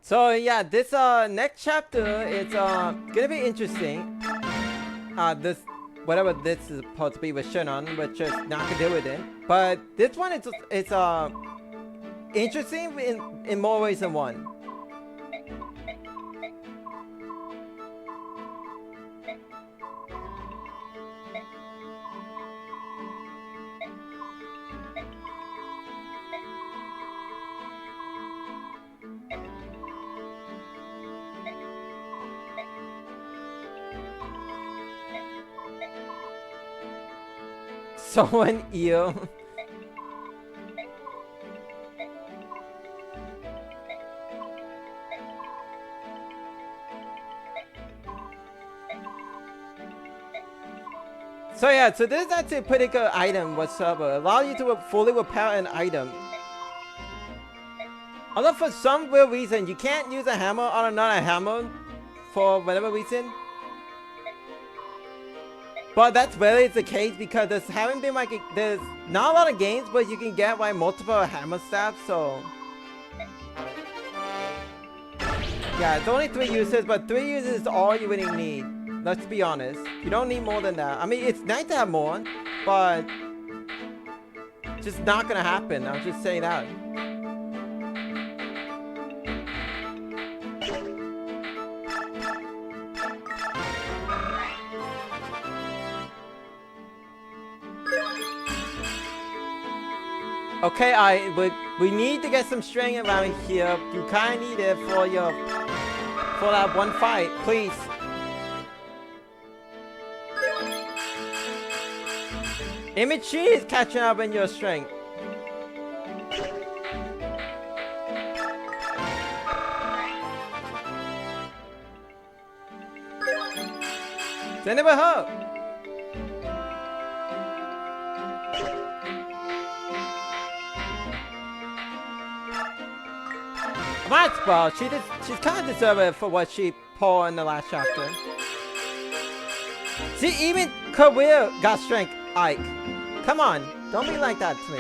So yeah, this next chapter is gonna be interesting. This whatever this is supposed to be with Shannon, which is not gonna deal with it. But this one is interesting in more ways than one. Someone eel. So yeah, so this is actually a pretty good item whatsoever. Allow you to fully repair an item. Although for some weird reason you can't use a hammer on another hammer for whatever reason. But that's really the case because there's haven't been like there's not a lot of games where you can get like multiple hammer staffs, so yeah, it's only 3 uses, but 3 uses is all you really need. Let's be honest. You don't need more than that. I mean, it's nice to have more, but just not gonna happen. I'll just say that. Okay, we need to get some string around here. You kinda need it for that one fight, please. Image is catching up in your strength. Send it with her. That's well, she's kind of deserved it for what she pulled in the last chapter. See, even Career got strength, Ike. Come on, don't be like that to me.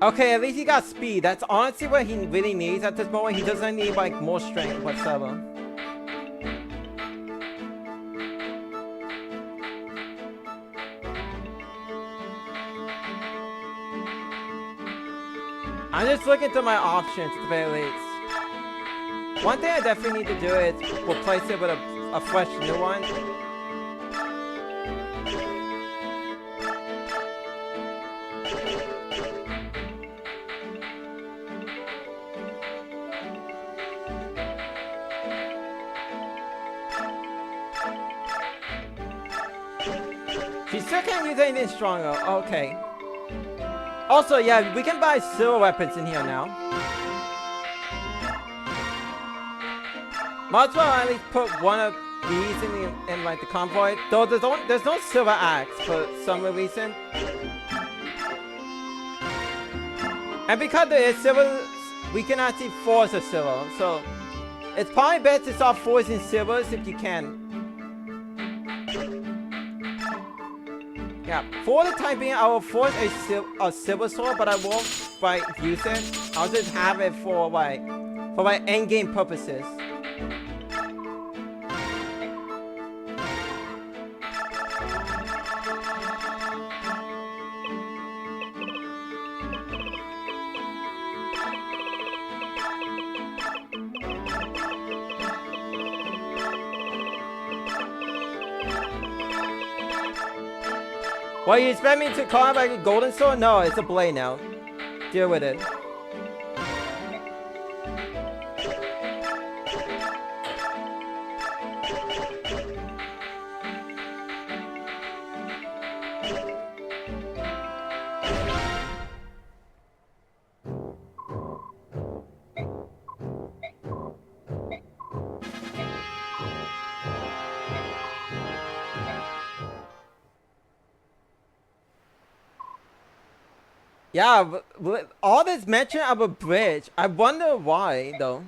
Okay, at least he got speed. That's honestly what he really needs at this moment. He doesn't need like more strength whatsoever. I'm just looking through my options at the very least. One thing I definitely need to do is replace it with a fresh new one. She still can't use anything stronger. Okay. Also, yeah, we can buy silver weapons in here now. Might as well at least put one of these in like the convoy. Though there's no silver axe for some reason. And because there is silver, we can actually force a silver. So it's probably best to start forcing silvers if you can. Yeah, for the time being, I will force a silver sword, but I won't use it. I'll just have it for my endgame purposes. Well, you expect me to call it like a golden sword? No, it's a blade now. Deal with it. Yeah, but all this mention of a bridge, I wonder why, though.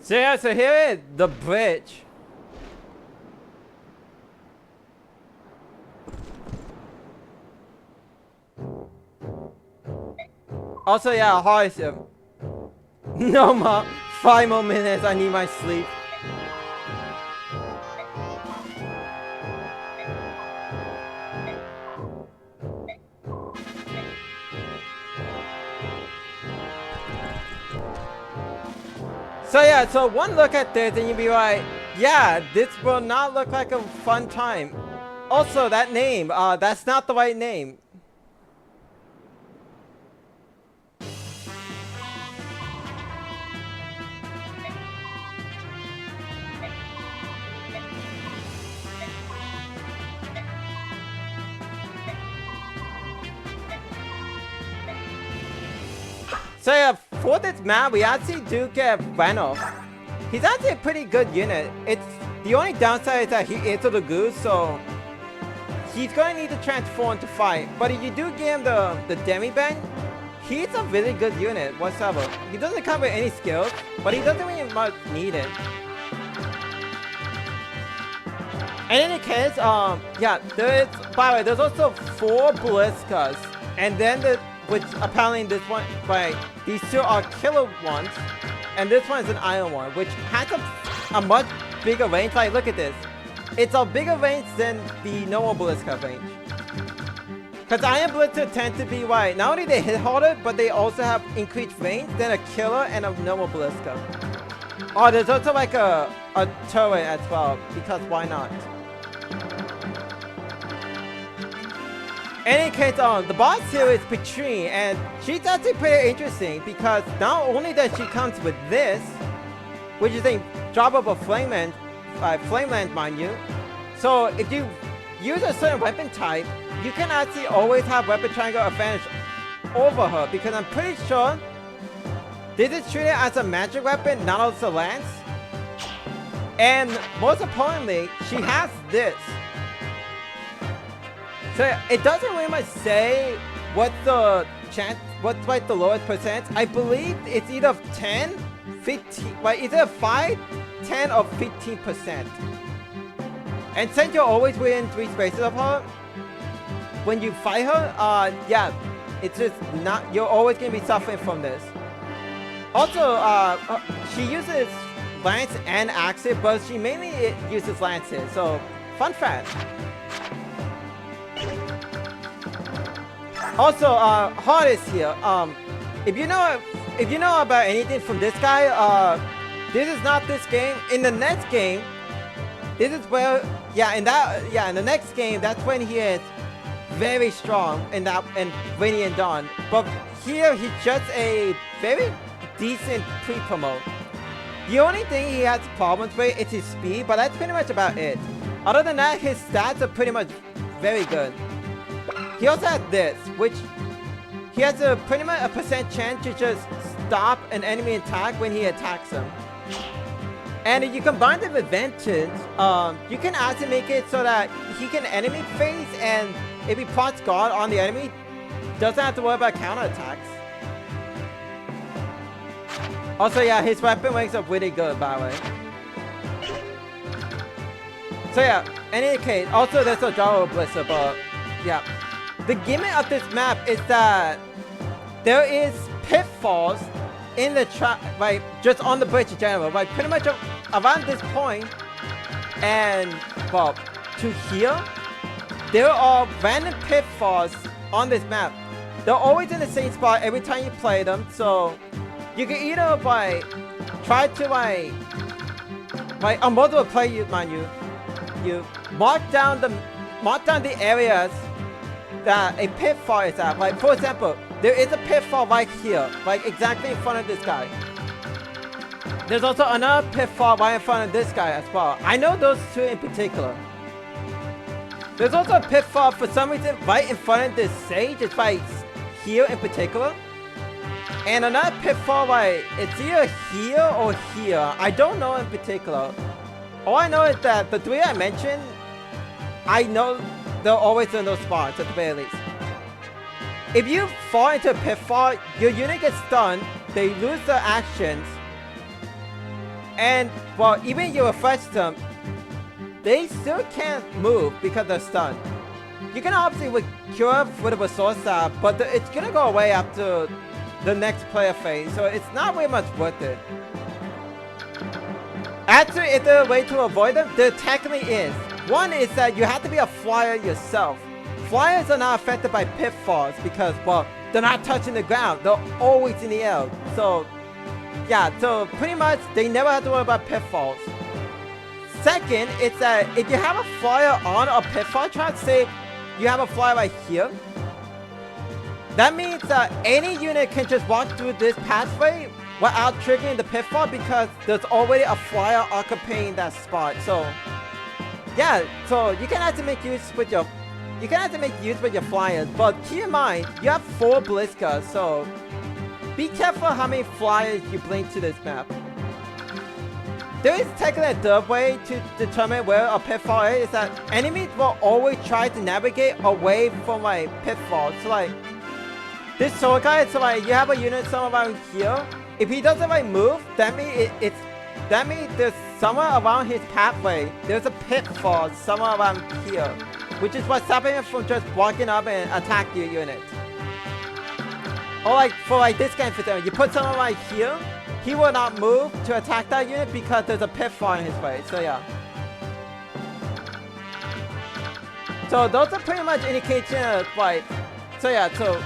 So yeah, so here is the bridge. Also, yeah, hardship. No more. 5 more minutes. I need my sleep. So yeah, so one look at this and you'll be like, yeah, this will not look like a fun time. Also, that name, that's not the right name. So yeah, for this map, we actually do get Randolph. He's actually a pretty good unit. It's the only downside is that he is a goose, so he's going to need to transform to fight. But if you do give him the Demi-Bang, he's a really good unit whatsoever. He doesn't come with any skills, but he doesn't really much need it. In any case, yeah, by the way, there's also 4 Baliskas, and then which apparently this one, like, these 2 are killer ones, and this one is an iron one, which has a much bigger range. Like, look at this. It's a bigger range than the normal Baliska range. Because Iron Blitzer tend to be, like, not only they hit harder, but they also have increased range than a killer and a normal Baliska. Oh, there's also like a turret as well, because why not? In any case, the boss here is Petrine, and she's actually pretty interesting because not only does she comes with this, which is a drop of a flame land, mind you. So if you use a certain weapon type, you can actually always have weapon triangle advantage over her, because I'm pretty sure this is treated as a magic weapon, not as a lance. And most importantly, she has this. So it doesn't really much say what's the chance, what's like the lowest percent. I believe it's either 10, 15, like either 5, 10, or 15%. And since you're always within 3 spaces of her, when you fight her, yeah, it's just not, you're always gonna be suffering from this. Also, she uses lance and axes, but she mainly uses lances. So, fun fact. Also, Hardest here. If you know about anything from this guy, this is not this game. In the next game, this is where, in the next game, that's when he is very strong and Rainy and Dawn. But here, he's just a very decent pre-promote. The only thing he has problems with is his speed, but that's pretty much about it. Other than that, his stats are pretty much very good. He also has this, which he has pretty much a percent chance to just stop an enemy attack when he attacks him. And if you combine them with Vengeance, you can actually make it so that he can enemy phase, and if he plots guard on the enemy, doesn't have to worry about counterattacks. Also, yeah, his weapon wakes up really good, by the way. So yeah, in any case, also there's a Java Blister, but yeah. The gimmick of this map is that there is pitfalls in the track, like just on the bridge in general, like pretty much around this point, and well, to here, there are random pitfalls on this map. They're always in the same spot every time you play them, so you can either try to on multiple play, mind you, you mark down the areas that a pitfall is at. Like, for example, there is a pitfall right here, like exactly in front of this guy. There's also another pitfall right in front of this guy as well. I know those 2 in particular. There's also a pitfall for some reason right in front of this sage. It's right here in particular. And another pitfall, like, it's either here or here. I don't know in particular. All I know is that the 3 I mentioned, I know they're always in those spots at the very least. If you fall into a pitfall, your unit gets stunned, they lose their actions, And, well, even you refresh them, they still can't move because they're stunned. You can obviously cure with a resource sap, but it's gonna go away after the next player phase, so it's not very much worth it. Actually, if there's a way to avoid them, there technically is. One is that you have to be a flyer yourself. Flyers are not affected by pitfalls because, well, they're not touching the ground. They're always in the air. So, yeah, so pretty much they never have to worry about pitfalls. Second, it's that if you have a flyer on a pitfall track, say you have a flyer right here, that means that any unit can just walk through this pathway without triggering the pitfall because there's already a flyer occupying that spot. So, yeah, so you can have to make use with your flyers, but keep in mind you have 4 Blizkas, so be careful how many flyers you bring to this map. There is technically a third way to determine where a pitfall is that enemies will always try to navigate away from like pitfalls. So like this sword guy, so like you have a unit somewhere around here. If he doesn't like move, that means that means there's somewhere around his pathway. There's a pitfall somewhere around here, which is what's stopping him from just walking up and attack your unit. Or like for like this game for example, you put someone right here, he will not move to attack that unit because there's a pitfall in his way. So yeah. So those are pretty much indications like, so yeah, so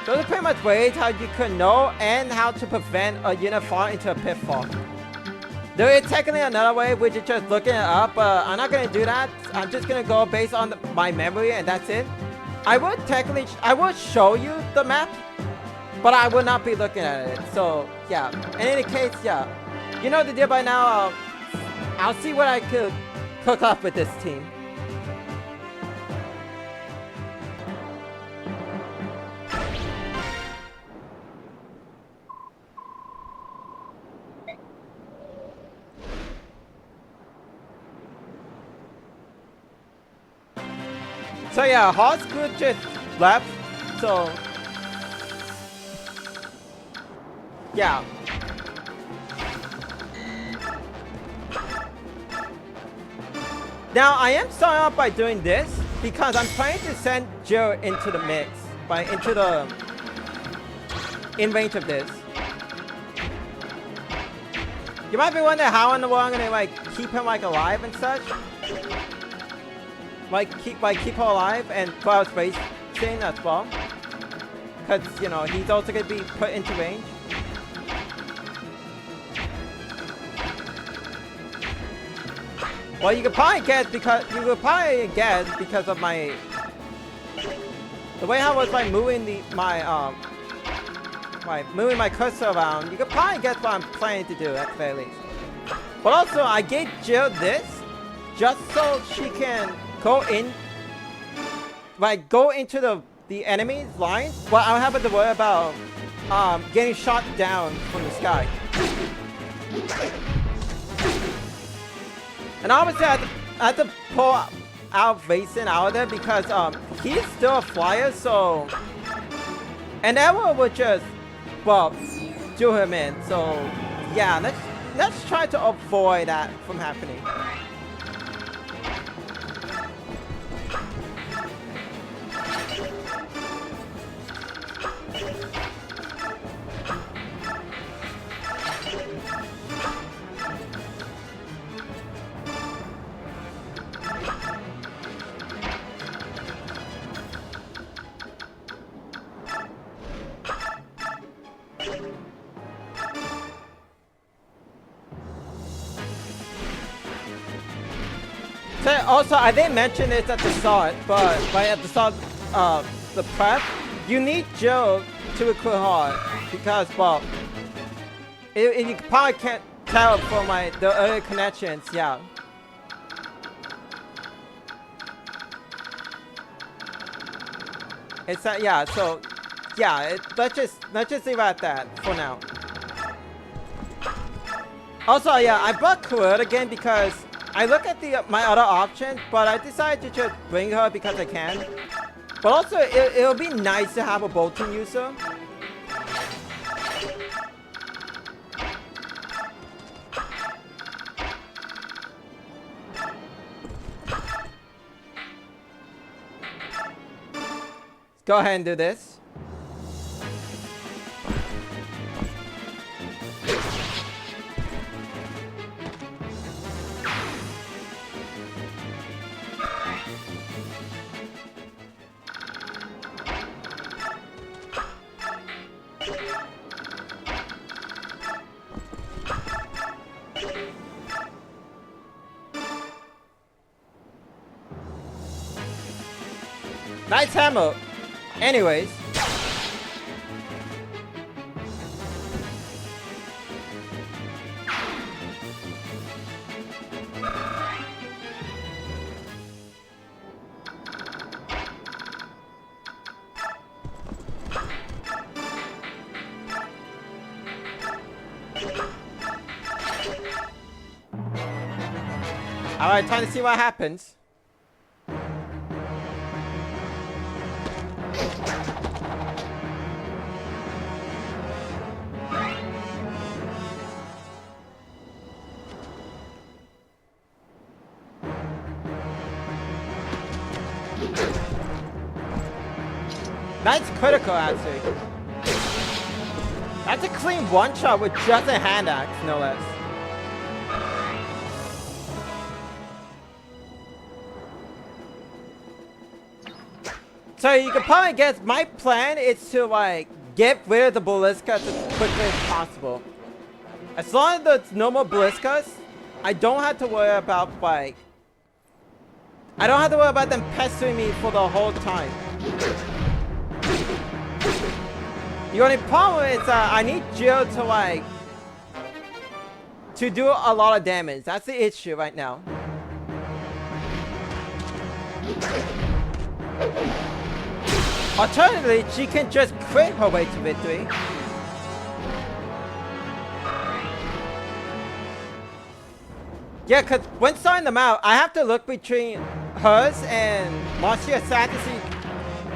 those are pretty much ways how you can know and how to prevent a unit falling into a pitfall. There is technically another way, which is just looking it up, but I'm not going to do that. I'm just going to go based on my memory and that's it. I would show you the map, but I will not be looking at it. So yeah, in any case, yeah, you know the deal by now. I'll see what I could cook up with this team. So yeah, Horse could just left, so yeah. Now I am starting off by doing this because I'm trying to send Jill into the mix, in range of this. You might be wondering how in the world I'm gonna like keep him like alive and such. Keep her alive and while it's racing as well, because you know he's also gonna be put into range. Well, you could probably guess because of my the way I was like moving moving my cursor around. You could probably guess what I'm planning to do at the very least. But also, I gave Jill this just so she can go into the enemy's lines, but I don't have to worry about getting shot down from the sky. And obviously I have to pull out Vason out of there because he's still a flyer, so and Arrow would just do him in. So yeah, let's try to avoid that from happening. Also, I didn't mention this at the start, but right at the start of the prep, you need Jill to recruit hard because, well, you probably can't tell from the early connections, yeah. It's yeah. So, yeah. Let's just leave it at that for now. Also, yeah, I brought Kurit again because I look at my other options, but I decided to just bring her because I can. But also, it'll be nice to have a Bolton user. go ahead and do this. Nice hammer. Anyways. Alright, time to see what happens. Nice critical, actually. That's a clean one shot with just a hand axe, no less. So you can probably guess my plan is to like get rid of the Balliskas as quickly as possible. As long as there's no more Balliskas, I don't have to worry about like I don't have to worry about them pestering me for the whole time. The only problem is I need Jill to like to do a lot of damage. That's the issue right now. Alternatively, she can just crit her way to victory. Yeah, because when starting them out, I have to look between hers and Marcia Sad to see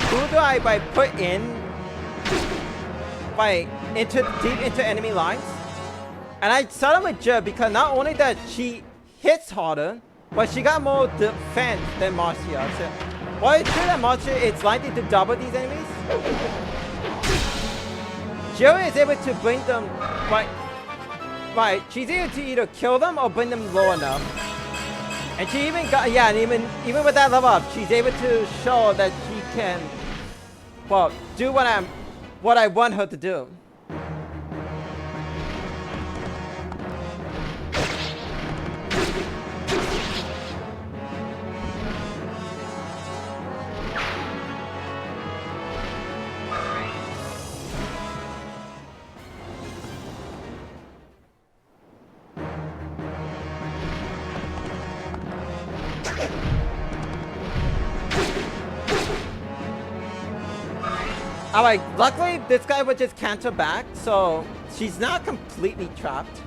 who do I like, put in like deep into enemy lines. And I started with Jill because not only that she hits harder, but she got more defense than Marcia. So, while it's true that Marcia is likely to double these enemies, Jill is able to bring them right, she's able to either kill them or bring them low enough. And she even got, yeah, and even with that level up, she's able to show that she can, well, do what I want her to do. Alright, luckily this guy would just counter back, so she's not completely trapped.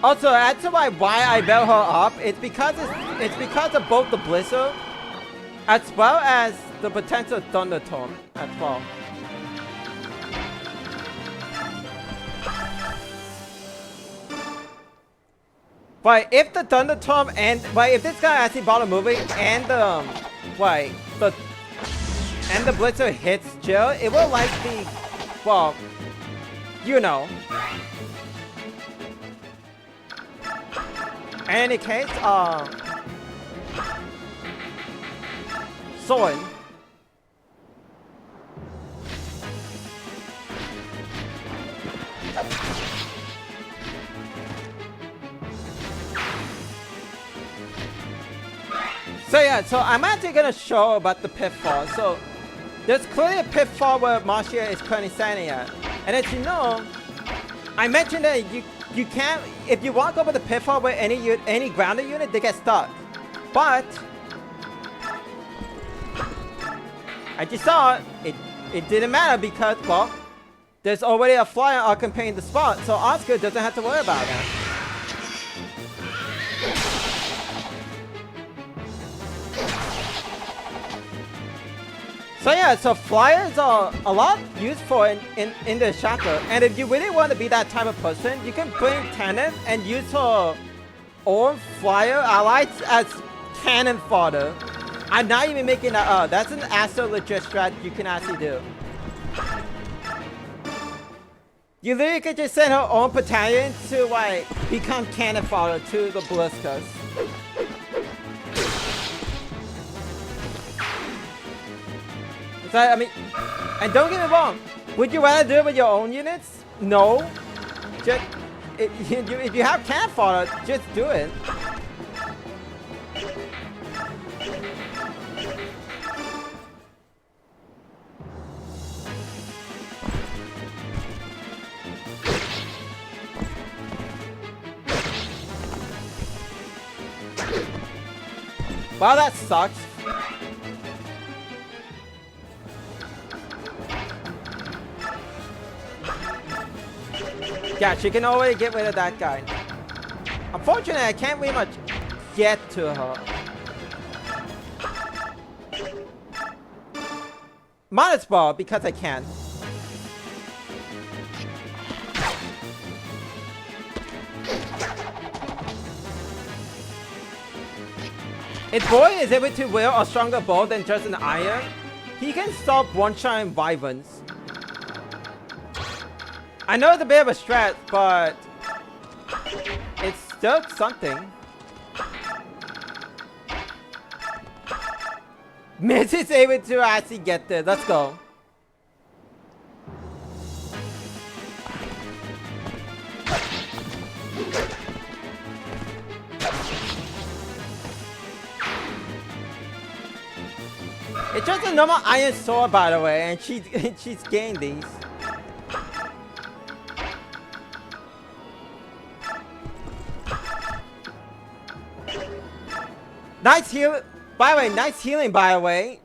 Also, as to why I built her up, it's because of both the Blizzard as well as the potential Thunderstorm as well. But if the Thunderstorm and if this guy actually bought a movie and the Blizzard hits Jill, it will likely, well, you know. In any case, Sword. So yeah, so I'm actually gonna show about the pitfall. So there's clearly a pitfall where Marcia is currently standing at. And as you know, I mentioned that you can't, if you walk over the pitfall with any grounded unit, they get stuck. But as you saw, it didn't matter because, well, there's already a flyer occupying the spot, so Oscar doesn't have to worry about that. So yeah, so flyers are a lot useful in the chapter, and if you really want to be that type of person, you can bring Tennant and use her Or flyer allies as cannon fodder. I'm not even making that up. That's an actual legit strat you can actually do. You literally could just send her own battalion to like become cannon fodder to the ballistas. So, I mean, and don't get me wrong, would you rather do it with your own units? No. Just if you have cannon fodder, just do it. Wow, that sucks. Yeah, she can already get rid of that guy. Unfortunately, I can't really much get to her. Minus ball because I can. If boy is able to wield a stronger bow than just an iron, he can stop one-shot wyverns. I know it's a bit of a stretch, but it's still something. Miz is able to actually get there. Let's go. It's just a normal iron sword, by the way, and she's gained these. Nice heal. By the way, nice healing. By the way.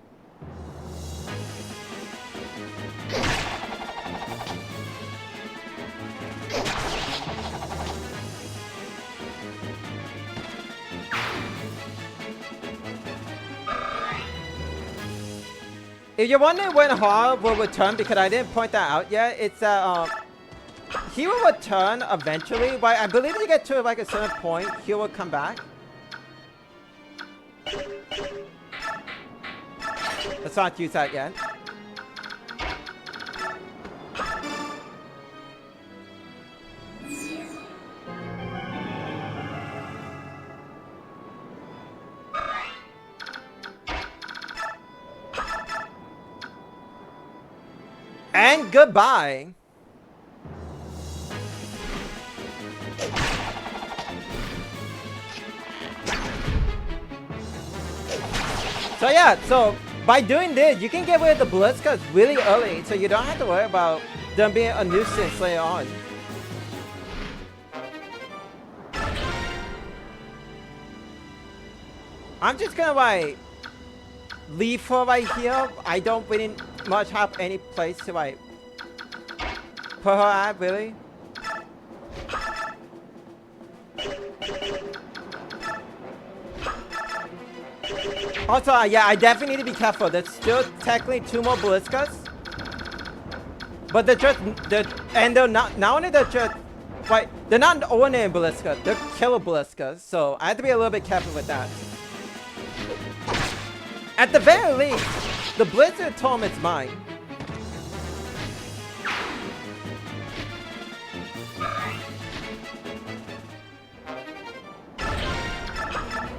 If you're wondering when Har will return, because I didn't point that out yet, it's that he will return eventually. But I believe if you get to like a certain point, he will come back. Let's not use that yet. And goodbye. So yeah, so by doing this, you can get rid of the Blitzkrieg really early, so you don't have to worry about them being a nuisance later on. I'm just gonna like leave her right here. I don't really much have any place to like put her at, really. Also, yeah, I definitely need to be careful. There's still technically 2 more Blitzkrieg. But they're just, and they're not only they're just, like, they're not ordinary Blitzkrieg, they're killer Blitzkrieg. So I have to be a little bit careful with that. At the very least, the Blizzard told him it's mine.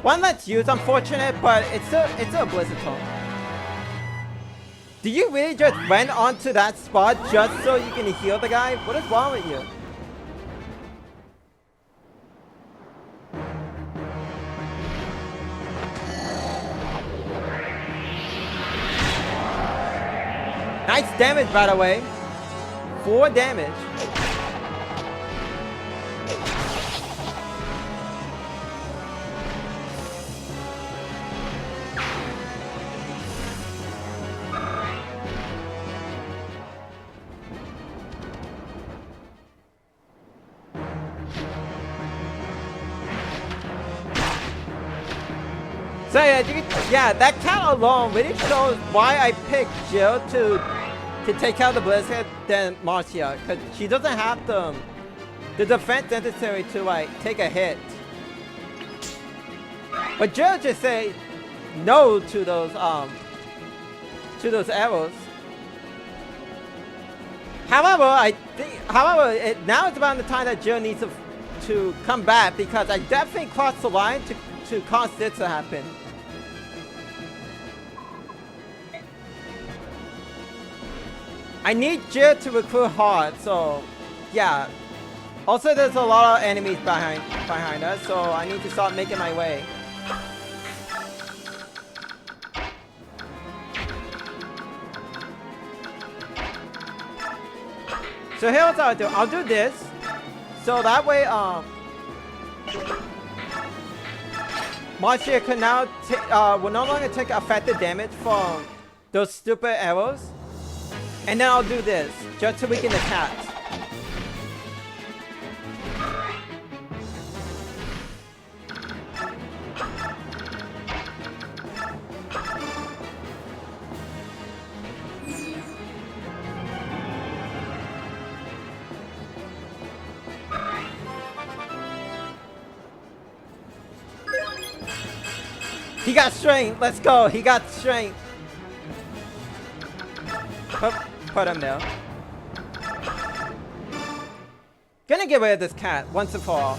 One that's used, unfortunate, but it's still a Blizzard tome. Do you really just went onto that spot just so you can heal the guy? What is wrong with you? Nice damage, by the way. 4 damage. So yeah, that count alone really shows why I picked Jill to take out the Blizzard than Marcia, because she doesn't have the defense necessary to like take a hit. But Jill just say no to those arrows. However, now it's about the time that Jill needs to come back, because I definitely crossed the line to cause this to happen. I need Jill to recruit hard, so yeah. Also, there's a lot of enemies behind us, so I need to start making my way. So here's what I'll do. I'll do this, so that way Marcia can now will no longer take affected damage from those stupid arrows. And then I'll do this, just to weaken the cat. He got strength. Let's go. He got strength. Put him there. Gonna get rid of this cat once and for all.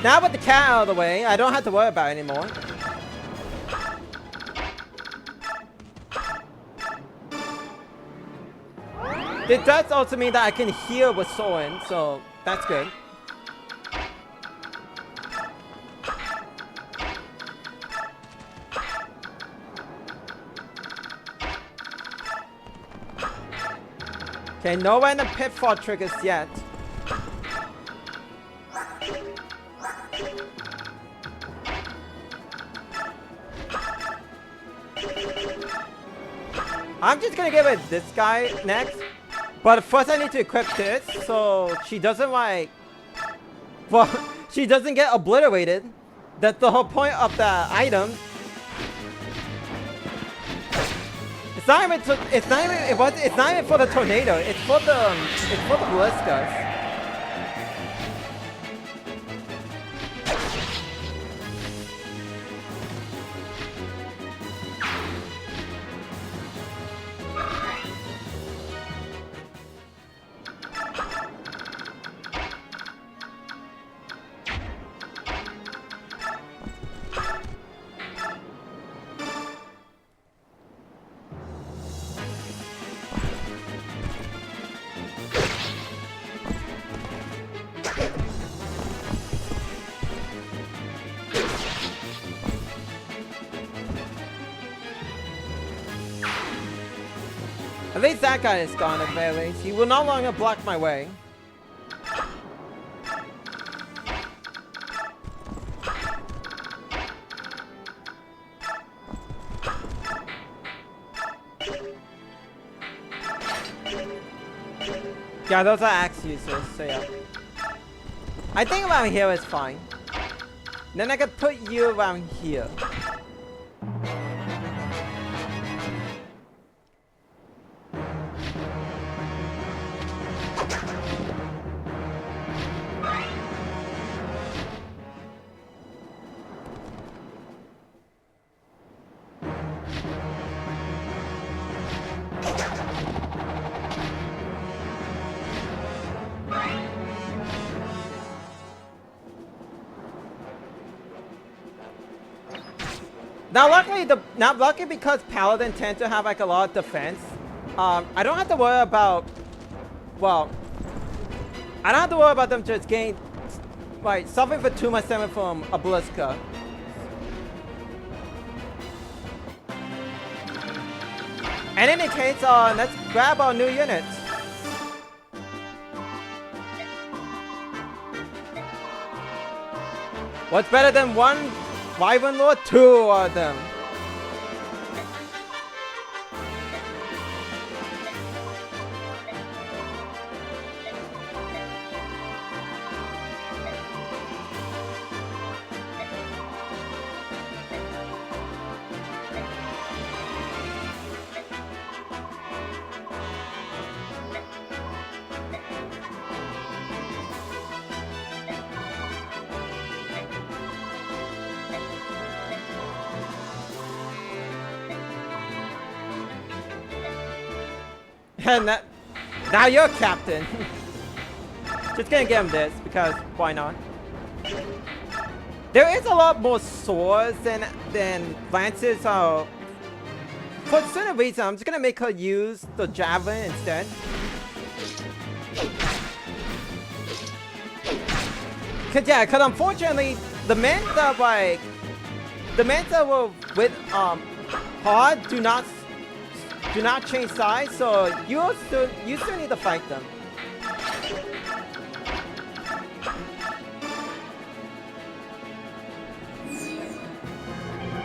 Now with the cat out of the way, I don't have to worry about it anymore. It does also mean that I can heal with Soren, so that's good. Okay, no random pitfall triggers yet. I'm just gonna give it this guy next. But first I need to equip this, so she doesn't like... Well, she doesn't get obliterated. That's the whole point of the item. It's not even for the tornado. It's for the ballistas. At least that guy is gone at very least. He will no longer block my way. Yeah, those are axe users, so yeah. I think around here is fine. Then I could put you around here. Now luckily because Paladin tend to have like a lot of defense, I don't have to worry about, well, I don't have to worry about them just getting, like, suffering for too much damage from a Ballista. In any case, let's grab our new units. What's better than one Wyvern Lord? Two of them. Cause now you're captain. Just gonna give him this because why not? There is a lot more swords than lances. So for certain reason, I'm just gonna make her use the javelin instead. Cause unfortunately, the men that were with PoR do not change sides, so you still need to fight them.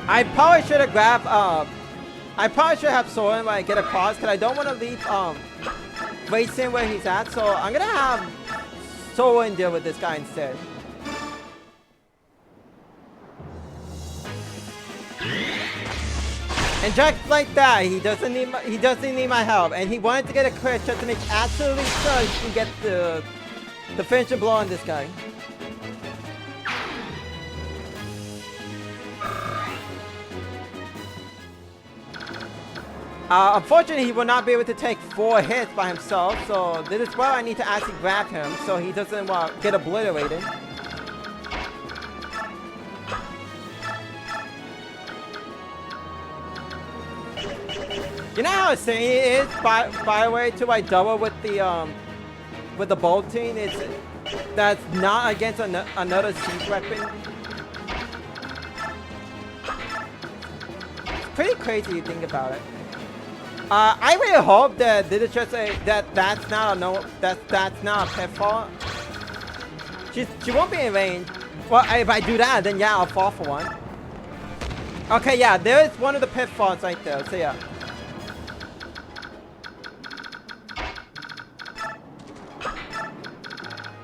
I probably should have grabbed I probably should have Soren when I get across, cause I don't want to leave Racing where he's at, so I'm gonna have Soren deal with this guy instead. And just like that, he doesn't need my help, and he wanted to get a crit just to make absolutely sure he can get the finishing blow on this guy. Unfortunately, he will not be able to take 4 hits by himself, so this is where I need to actually grab him so he doesn't get obliterated. You know how insane it is, by the way, to like double with the bolting? That's not against another siege weapon. It's pretty crazy to think about it. I really hope that this is just that's not a pitfall. She won't be in range. Well, if I do that, then yeah, I'll fall for one. Okay, yeah, there is one of the pitfalls right there. So yeah.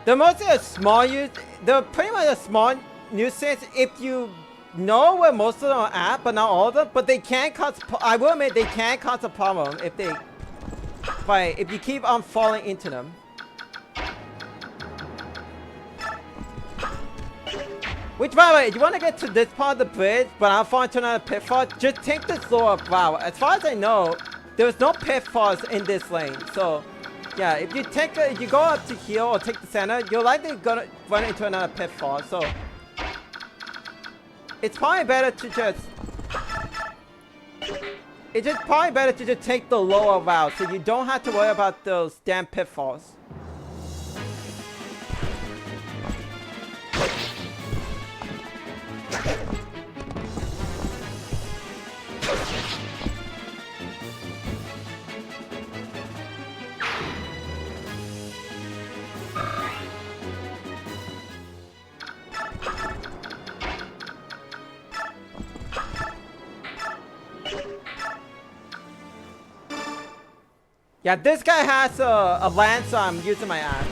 They're mostly a small use. They're pretty much a small nuisance if you know where most of them are at, but not all of them. But they can cause. I will admit they can cause a problem if you keep on falling into them. Which, by the way, if you want to get to this part of the bridge, but I'll fall into another pitfall, just take this lower brow. As far as I know, there's no pitfalls in this lane. So, yeah, if you go up to here or take the center, you're likely gonna run into another pitfall. So, it's probably better to just take the lower route, so you don't have to worry about those damn pitfalls. Yeah, this guy has a lance, so I'm using my axe.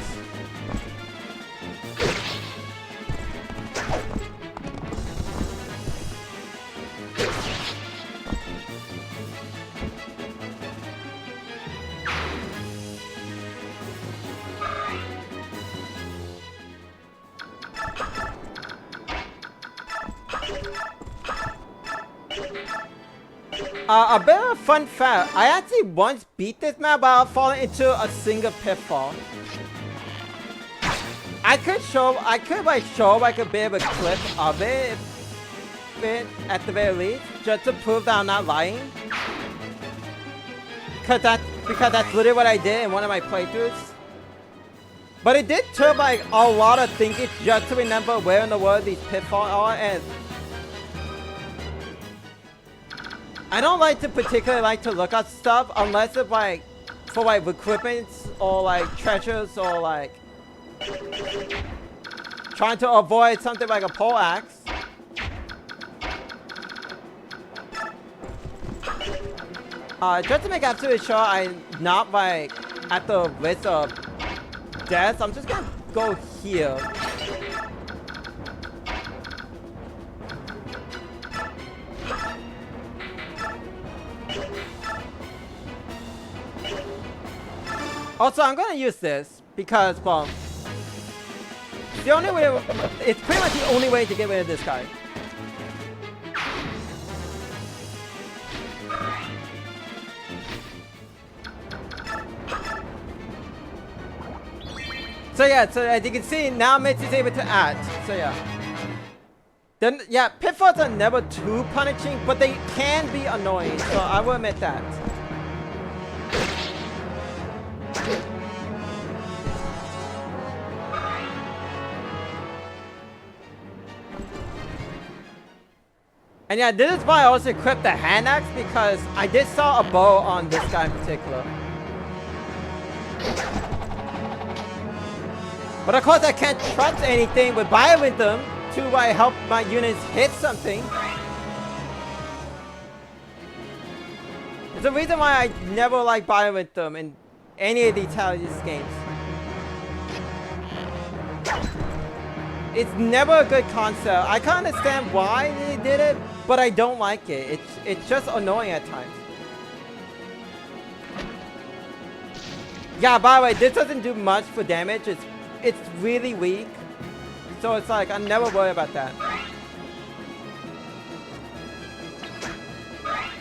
A bit of a fun fact, I actually once beat this map while falling into a single pitfall. I could show like a bit of a clip of it at the very least, just to prove that I'm not lying. Because that's literally what I did in one of my playthroughs. But it did took like a lot of thinking just to remember where in the world these pitfalls are, and I don't particularly like to look at stuff unless it's like for like equipment or like treasures or like trying to avoid something like a pole axe. Just to make absolutely sure I'm not like at the risk of death, I'm just gonna go here. Also, I'm gonna use this because, well, the only way, it's pretty much the only way to get rid of this guy. So yeah, so as you can see, now Mitch is able to add. So yeah. Then yeah, pitfalls are never too punishing, but they can be annoying. So I will admit that. And yeah, this is why I also equipped the hand axe, because I did saw a bow on this guy in particular. But of course I can't trust anything with Biorhythm to help my units hit something. It's the reason why I never like Biorhythm in any of these Talius games. It's never a good concept. I can't understand why they did it, but I don't like it. It's just annoying at times. Yeah, by the way, this doesn't do much for damage. It's really weak. So it's like, I never worry about that.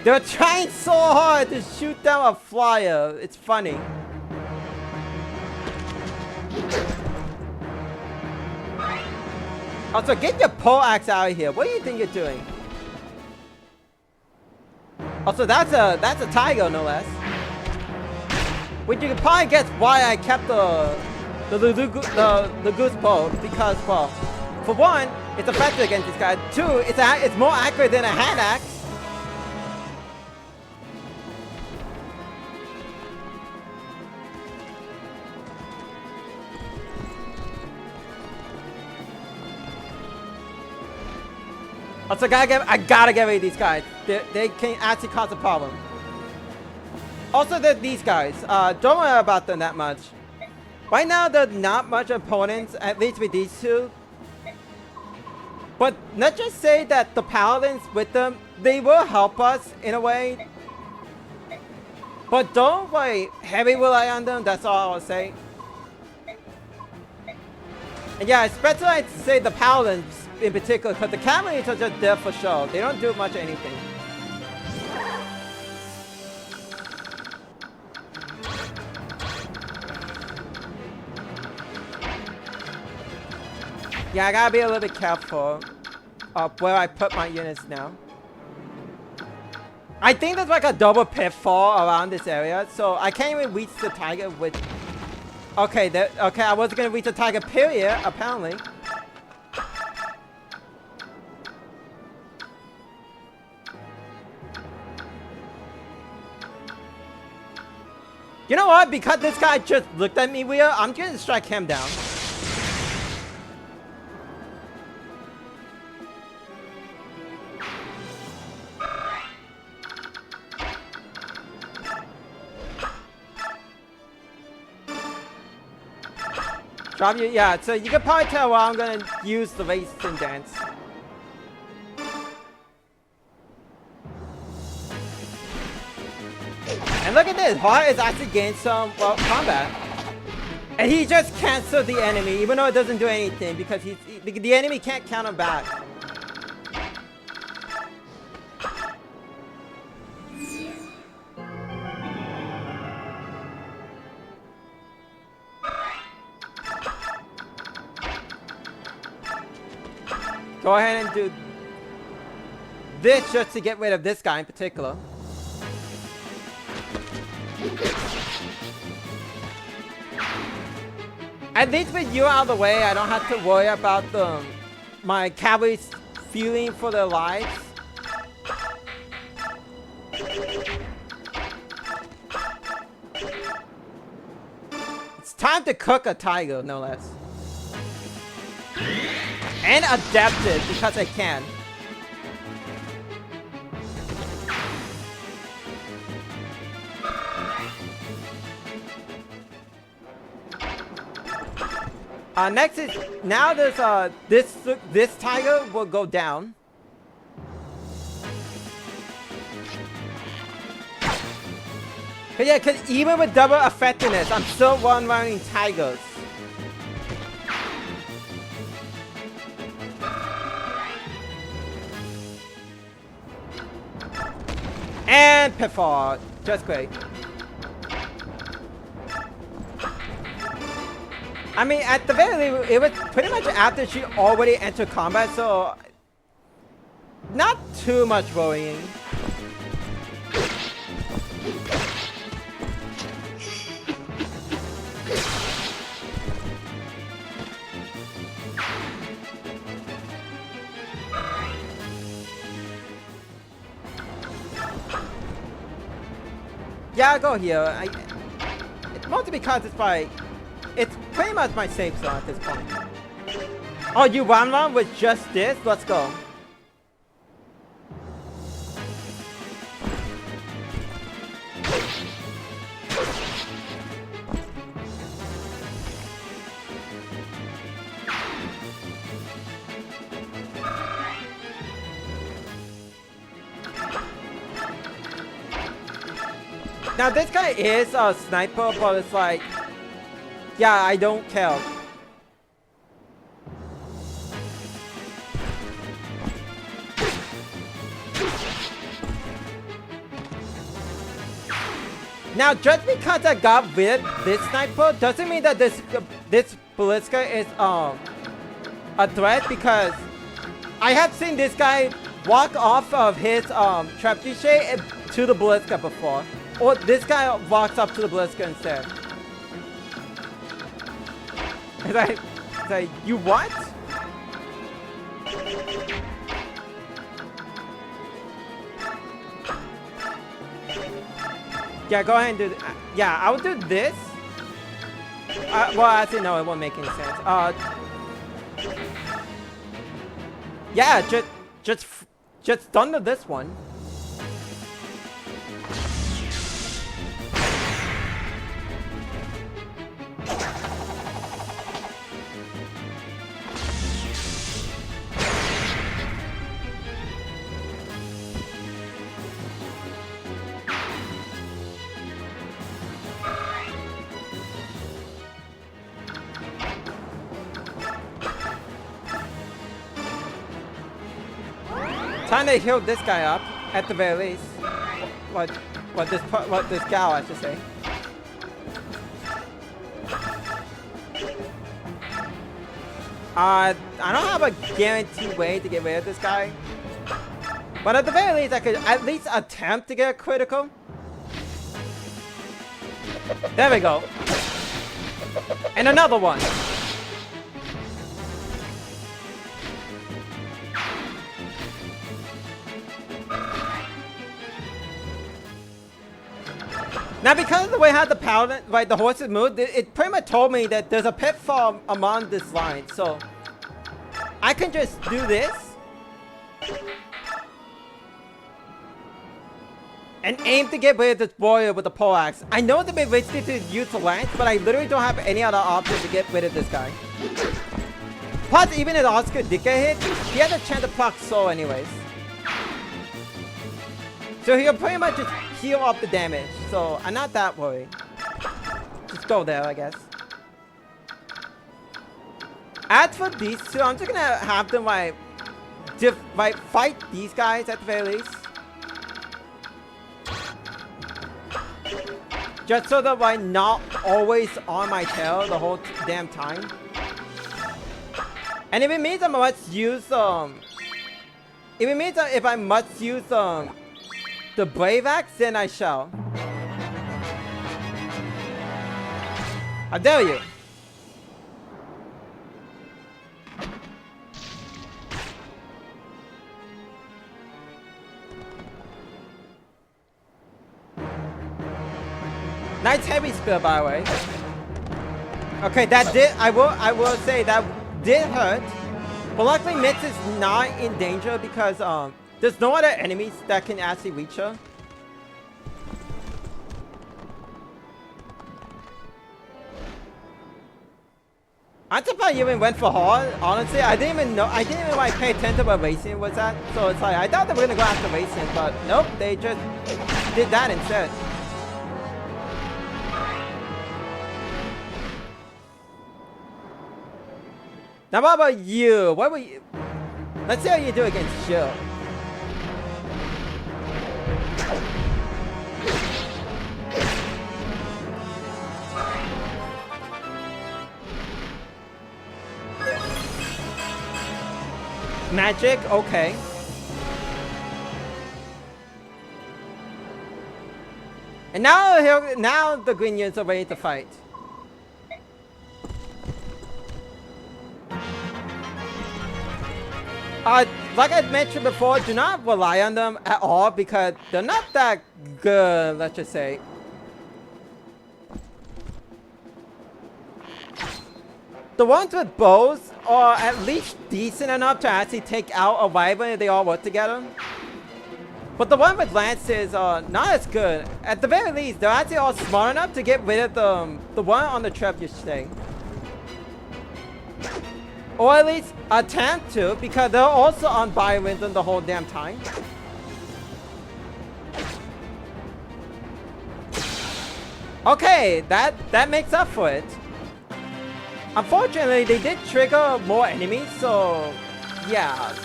They're trying so hard to shoot down a flyer. It's funny. Also, get your pole axe out of here. What do you think you're doing? Also, that's a tiger, no less. Which you can probably guess why I kept the goose bow, because, well, for one, it's effective against this guy. Two, it's more accurate than a hand axe. Also, I gotta get rid of these guys. They can actually cause a problem. Also, these guys. Don't worry about them that much. Right now, there's not much opponents, at least with these two. But let's just say that the paladins with them, they will help us in a way. But don't heavy rely on them. That's all I'll say. And yeah, especially I'd say the paladins in particular, because the cavalry are just there for show. They don't do much of anything. Yeah, I gotta be a little bit careful of where I put my units now. I think there's like a double pitfall around this area, so I can't even reach the tiger with... Okay, okay, I wasn't gonna reach the tiger period, apparently. You know what? Because this guy just looked at me weird, I'm gonna strike him down. Drop you, yeah, so you can probably tell why I'm gonna use the racing dance. And look at this, Hart is actually gained some, well, combat. And he just canceled the enemy, even though it doesn't do anything, because the enemy can't counter back. Go ahead and do this just to get rid of this guy in particular. At least with you out of the way, I don't have to worry about my cavalry's feeling for their lives. It's time to cook a tiger, no less. And adapt it, because I can. Next is, now there's this tiger will go down. Yeah, cause even with double effectiveness, I'm still one-running tigers. And PoR, just great. I mean, at the very least, it was pretty much after she already entered combat, so not too much worrying. Yeah, I'll go here. It's mostly because it's pretty much my safe zone at this point. Oh, you one with just this? Let's go. Now this guy is a sniper, but it's like, yeah, I don't care. Now just because I got rid of this sniper doesn't mean that this Ballista is a threat, because I have seen this guy walk off of his trebuchet to the Ballista before. Or this guy walks up to the Ballista instead. It's like, you what? Yeah, go ahead and do yeah, I would do this. Well, actually, no, it won't make any sense. Yeah, just done to this one. Time to heal this guy up, at the very least. What this gal, I should say. I don't have a guaranteed way to get rid of this guy, but at the very least, I could at least attempt to get a critical. There we go. And another one. Now, because of the way how the paladin, like the horses move, it pretty much told me that there's a pitfall among this line. So I can just do this and aim to get rid of this warrior with the pole axe. I know it's a bit risky to use the lance, but I literally don't have any other option to get rid of this guy. Plus, even if Oscar did get hit, he has a chance to proc soul anyways. So he'll pretty much just heal up the damage. So I'm not that worried. Just go there, I guess. As for these two, I'm just gonna have them like fight these guys at the very least. Just so that I'm not always on my tail the whole damn time. And if it means I must use if it means that if I must use the Brave Axe, then I shall. I dare you. Nice heavy spear, by the way. Okay, that did. I will say that did hurt, but luckily Mitz is not in danger because there's no other enemies that can actually reach her. I think I even went for hard. Honestly, I didn't even know. I didn't even like pay attention to what racing was at. So it's like I thought they were gonna go after racing, but nope, they just did that instead. Now what about you? What were you? Let's see how you do against Jill. Magic, okay. And now the green units are ready to fight. Like I mentioned before, do not rely on them at all because they're not that good, let's just say. The ones with bows are at least decent enough to actually take out a rival if they all work together. But the one with lances are not as good. At the very least, they're actually all smart enough to get rid of the one on the trebuchet. Or at least attempt to, because they're also on Byron the whole damn time. Okay, that makes up for it. Unfortunately, they did trigger more enemies, so yeah.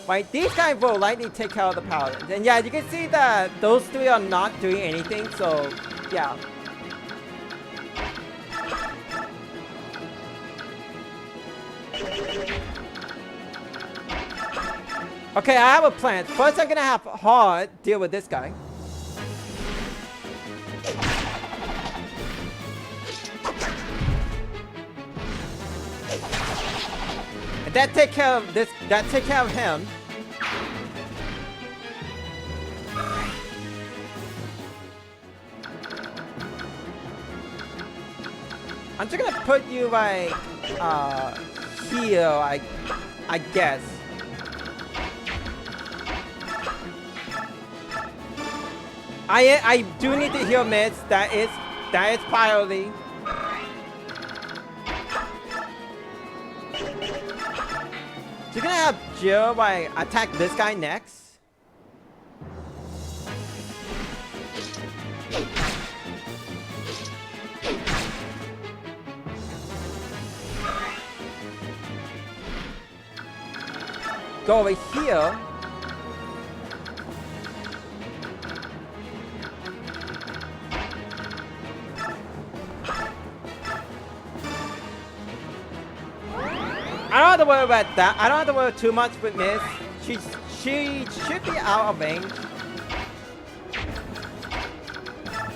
Right, these guys will likely take care of the paladins. And yeah, you can see that those three are not doing anything, so yeah. Okay, I have a plan. First, I'm gonna have Hard deal with this guy. And that take care of this. That take care of him. I'm just gonna put you like here. I guess. I do need to heal mids. That is priority. So you're gonna have Jill like attack this guy next. Go over here. I don't have to worry about that. I don't have to worry too much with Miss. She should be out of range.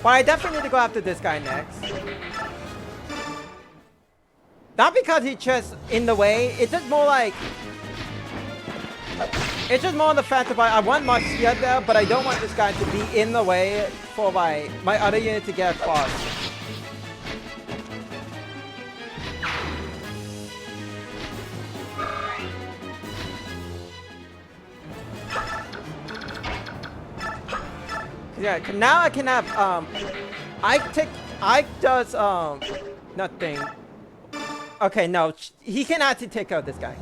But I definitely need to go after this guy next. Not because he's just in the way. It's just more like... It's just more the fact that I want my shield there, but I don't want this guy to be in the way for my other unit to get across. Yeah, now I can have, Ike does, nothing. Okay, no, he can actually take out this guy.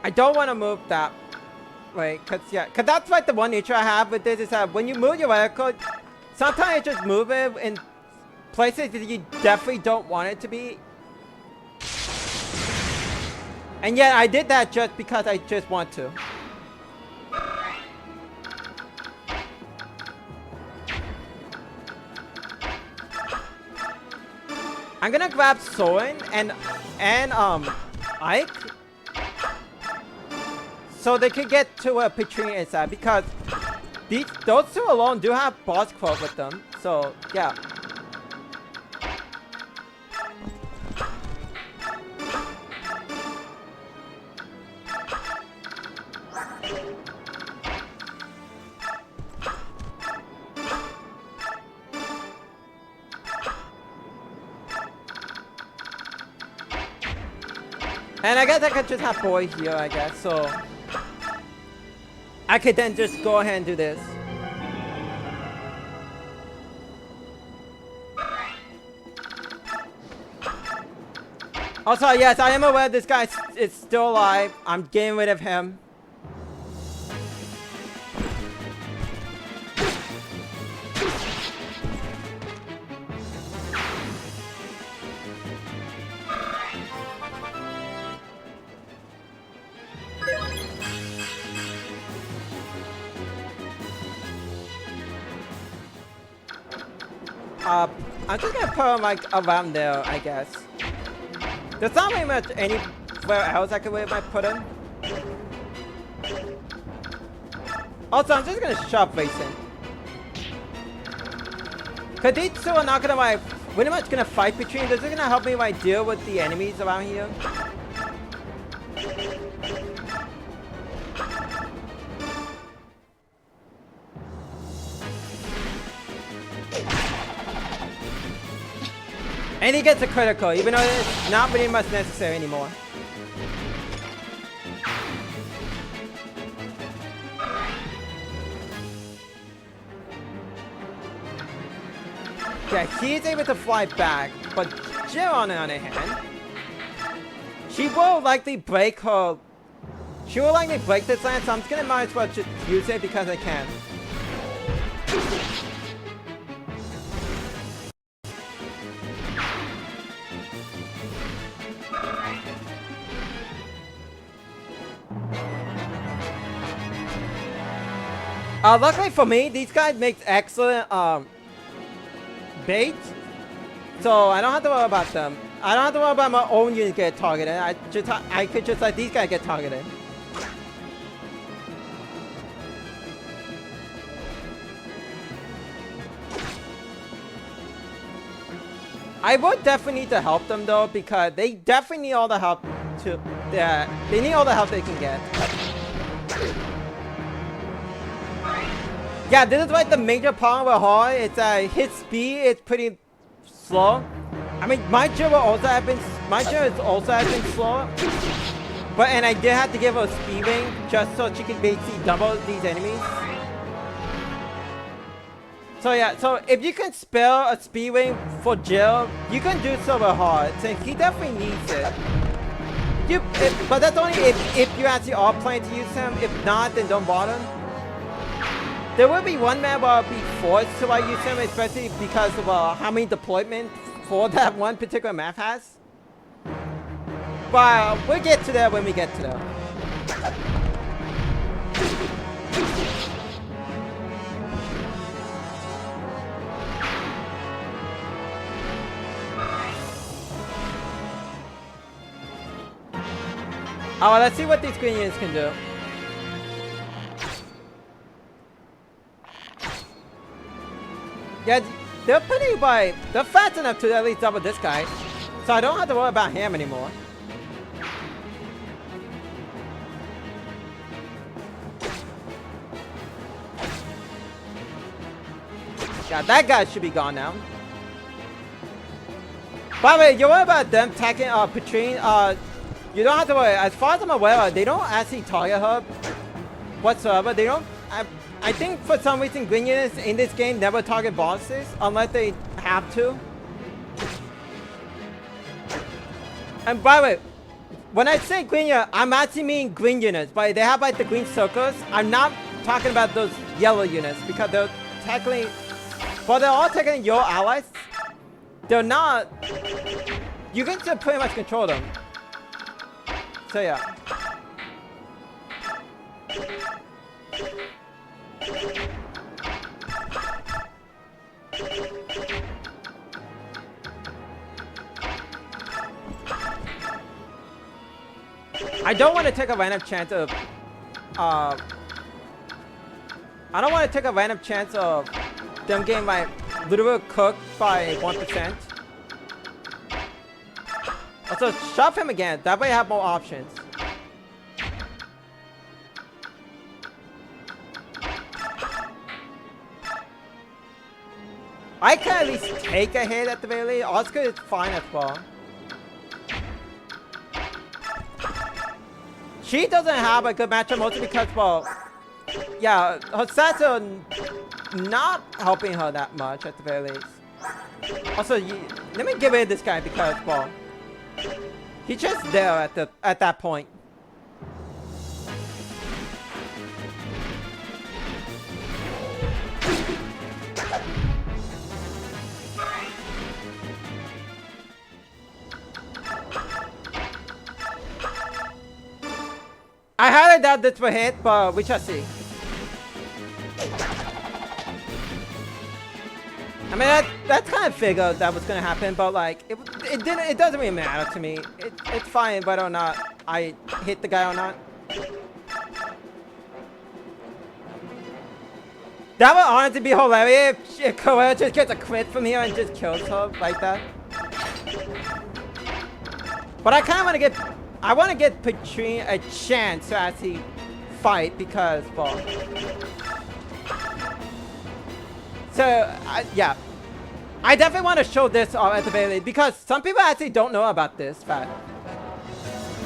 I don't want to move that. Wait, cause that's like the one issue I have with this is that when you move your record, sometimes you just move it in places that you definitely don't want it to be. And yet I did that just because I just want to. I'm gonna grab Soren and Ike. So they could get to a Petrine inside because those two alone do have boss quote with them. So yeah. And I guess I could just have Boy here, I guess, so I could then just go ahead and do this. Also, yes, I am aware this guy is still alive. I'm getting rid of him. I'm just gonna put him like around there, I guess. There's not really much anywhere else I could really might put him. Also, I'm just gonna shove racing. Cause these two are not gonna like pretty much gonna fight between. This is gonna help me like deal with the enemies around here. And he gets a critical, even though it's not really much necessary anymore. Yeah, he's able to fly back, but Jill, on the other hand, she will likely break her. She will likely break this land, so I'm just gonna might as well just use it because I can. Luckily for me, these guys make excellent bait, so I don't have to worry about them. I don't have to worry about my own unit get targeted. I could just let these guys get targeted. I would definitely need to help them though, because they definitely need all the help they need all the help they can get. Yeah, this is like the major problem with her. It's his speed is pretty slow. I mean, my Jill has also been slow. And I did have to give her a speed ring just so she can basically double these enemies. So yeah, so if you can spare a speed ring for Jill, you can do so with her, since he definitely needs it. But that's only if you actually are planning to use him. If not, then don't bother. There will be one map where I'll be forced to use him, especially because of how many deployment for that one particular map has. But we'll get to that when we get to that. Oh, let's see what these green units can do. Yeah, they're they're fast enough to at least double this guy. So I don't have to worry about him anymore. Yeah, that guy should be gone now. By the way, you worry about them attacking Patrine, you don't have to worry. As far as I'm aware, they don't actually target her whatsoever. They don't. I think for some reason green units in this game never target bosses unless they have to. And by the way, when I say green unit, I'm actually meaning green units. But they have like the green circles. I'm not talking about those yellow units because they're technically, but they're all technically your allies. They're not. You can still pretty much control them. So yeah. I don't want to take a random chance of I don't want to take a random chance of them getting my literal cooked by 1%. Also, shove him again. That way I have more options. I can at least take a hit at the very least. Oscar is fine as well. She doesn't have a good matchup mostly because, well, yeah, her stats are not helping her that much at the very least. Also, let me get rid of this guy because, well, he's just there at that point. I highly doubt this will hit, but we shall see. I mean, that's kind of figured that was gonna happen, but like, it doesn't really matter to me. It's fine whether or not I hit the guy or not. That would honestly be hilarious if Korea just gets a crit from here and just kills her like that. But I kind of want to get Patrine a chance to actually fight because, well. So, yeah. I definitely want to show this at the very least because some people actually don't know about this fact.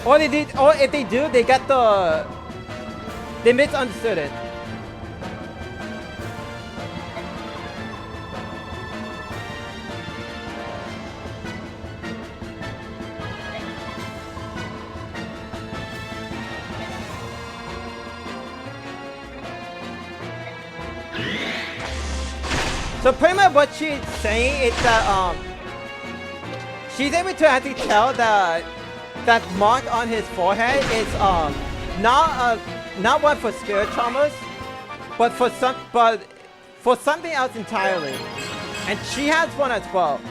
Or if they do, they misunderstood it. So pretty much what she's saying is that she's able to actually tell that that mark on his forehead is not one for spirit traumas, but for something else entirely. And she has one as well.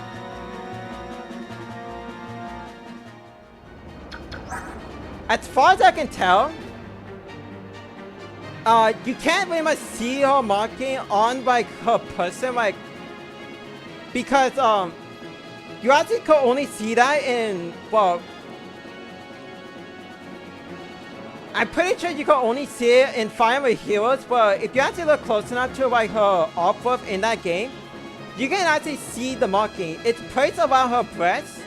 As far as I can tell, you can't really much see her marking on like her person, like because you actually could only see that in, well, I'm pretty sure you can only see it in Fire Emblem Heroes, but if you actually look close enough to like her artwork in that game, you can actually see the marking. It's placed around her breast,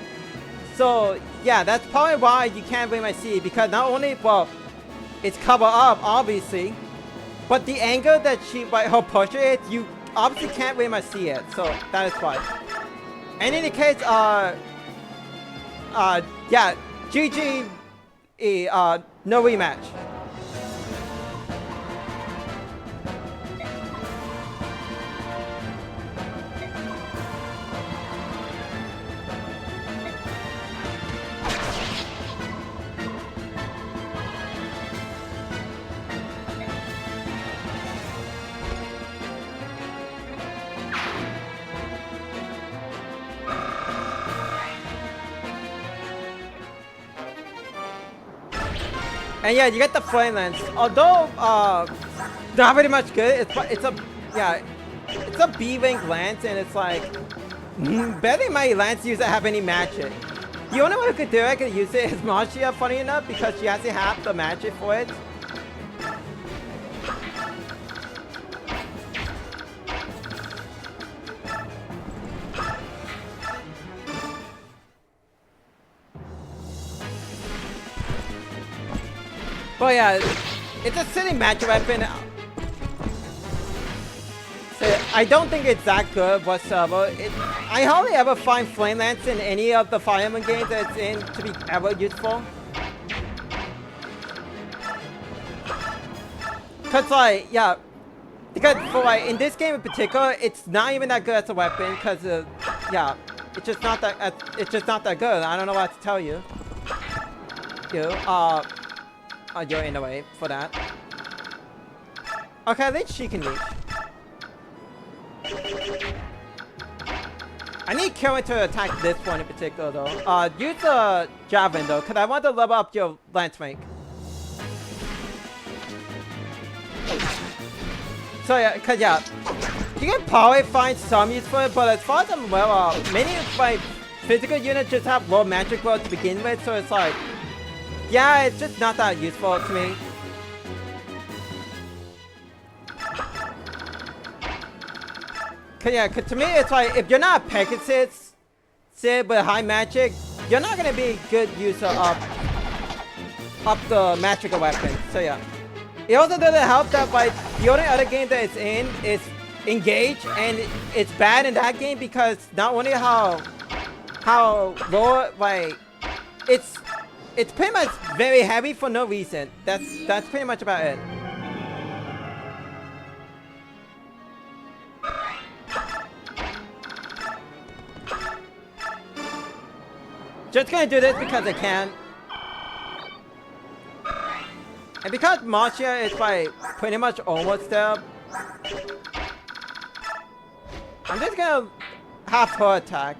so yeah, that's probably why you can't really much see it, because not only, well, it's covered up obviously, but the angle that her portrait, you obviously can't really much see it, so that is why. And in any case, yeah, GG, no rematch. And yeah, you get the flame lens. Although not very much good. It's a B-rank lance, and it's like barely my lance user have any magic. The only one who could do it, could use it is Marcia, funny enough, because she has to have the magic for it. But yeah, it's a silly magic weapon. So I don't think it's that good whatsoever. I hardly ever find Flame Lance in any of the Fire Emblem games that it's in to be ever useful. Cause like, yeah, because for like in this game in particular, it's not even that good as a weapon. Cause yeah, it's just not that good. I don't know what to tell you. You're in the way for that. Okay, at least she can reach. I need Karen to attack this one in particular though. Use the Javelin though, because I want to level up your lance rank. So yeah, because yeah, you can probably find some use for it, but as far as I'm aware, many of my physical units just have low magic roll to begin with, so it's like, yeah, it's just not that useful to me. Cause yeah, cause to me it's like, if you're not a Pegasus with high magic, you're not gonna be a good user of the magical weapon. So yeah. It also doesn't help that like the only other game that it's in is Engage, and it's bad in that game because not only how low, like it's pretty much very heavy for no reason. That's pretty much about it. Just gonna do this because I can. And because Marcia is like pretty much almost there. I'm just gonna have her attack.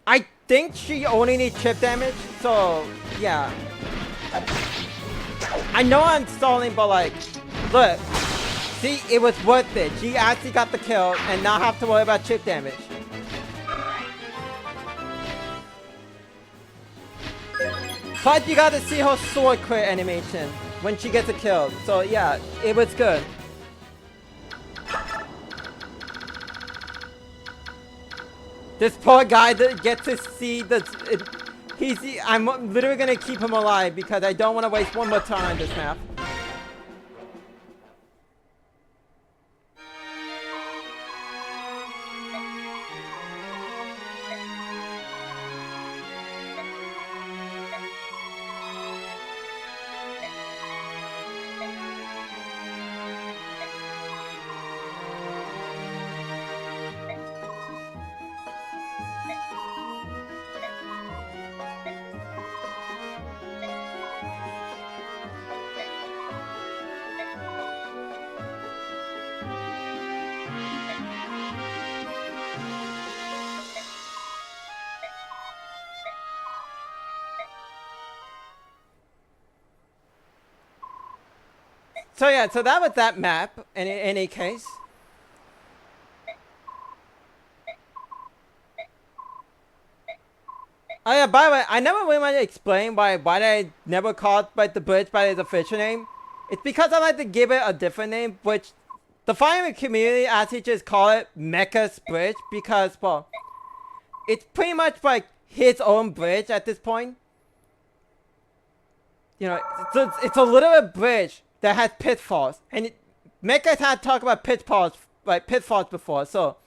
I think she only needs chip damage, so yeah. I know I'm stalling, but like, look. See, it was worth it. She actually got the kill and not have to worry about chip damage. But you gotta see her sword crit animation when she gets a kill. So yeah, it was good. This poor guy that gets to see the... I'm literally gonna keep him alive because I don't want to waste one more time on this map. So yeah, so that was that map in any case. Oh yeah, by the way, I never really want to explain why I never called like the bridge by its official name. It's because I like to give it a different name, which the fireman community actually just call it Mekkah's bridge because, well, it's pretty much like his own bridge at this point. You know, it's a little bridge that has pitfalls, and Mekkah's had talked about pitfalls before, so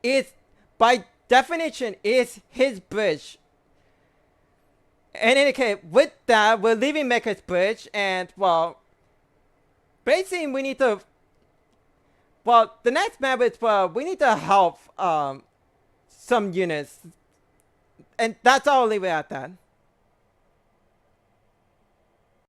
it's by definition is his bridge. In any case, with that, we're leaving Mekkah's bridge, and well, basically we need to. Well, the next map is we need to help some units, and that's all. I'll leave it at that.